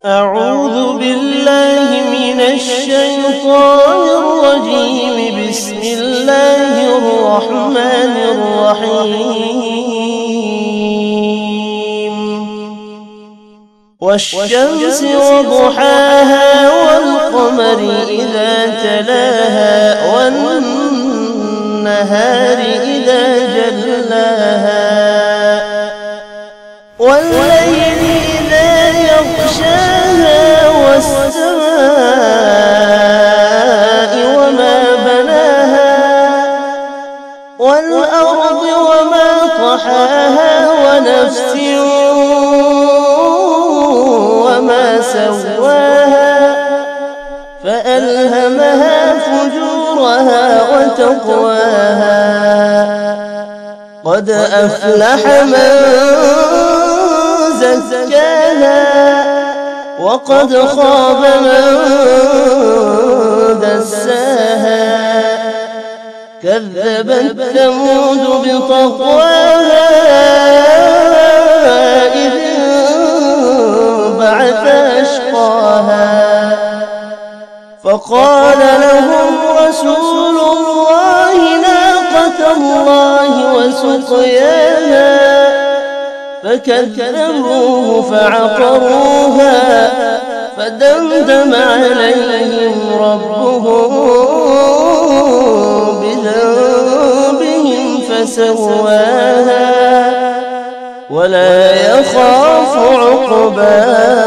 أعوذ بالله من الشيطان الرجيم. بسم الله الرحمن الرحيم. والشمس وضحاها والقمر إذا تلاها والنهار إذا جلاها والليل إذا يغشاها والسماء وما بناها والأرض وما طحاها ونفس وما سواها فألهمها فجورها وتقواها. قد أفلح من زكاها وقد خاب من دساها. كذبت ثمود بطغواها إذ انبعث أشقاها فقال لهم رسول الله ناقة الله وسقياها فكذبوه فعقروها فدمدم عليهم ربهم بذنبهم فسواها ولا يخاف عقباها.